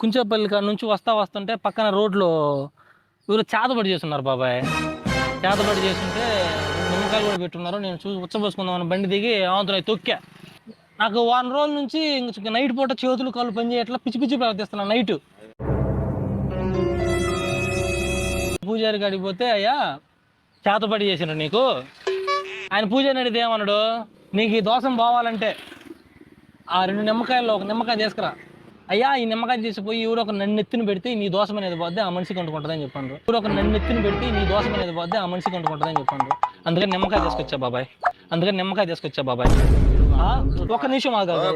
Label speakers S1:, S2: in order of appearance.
S1: కుంచేపల్లి కాడ నుంచి వస్తుంటే పక్కన రోడ్లో ఎవరు చేతబడి చేస్తున్నారు బాబాయ్. చేతబడి చేస్తుంటే నిమ్మకాయలు కూడా పెట్టున్నారు. నేను చూసి ఉచ్చబోసుకుందామని బండి దిగి ఆంతున్నాయి తొక్కా. నాకు వారం రోజుల నుంచి ఇంక నైట్ పూట చేతులు కాళ్ళు పని చేయట్లా, పిచ్చి పిచ్చి ప్రవర్తిస్తున్నాను నైట్. పూజారి కాడికి పోతే అయ్యా చేతబడి చేసినాడు నీకు. ఆయన పూజారి అడిగితే ఏమన్నాడు, నీకు ఈ దోషం పోవాలంటే ఆ 2 నిమ్మకాయల్లో ఒక నిమ్మకాయ తీసుకురా. అయ్యా ఈ నిమ్మకాయ తీసిపోయి ఎవరో ఒక నన్నెత్తిని పెడితే నీ దోషం అనేది పోద్ది, ఆ మనిషికి అంటుకుంటుందని చెప్పండు. ఎవరో ఒక నన్నెత్తిని పెడితే నీ దోషం అనేది పోద్ది, ఆ మనిషికి అంటుకుంటుందని చెప్పండు. అందుకని నిమ్మకాయ తీసుకొచ్చా బాబాయ్. ఒక నిమిషం ఆగాలి.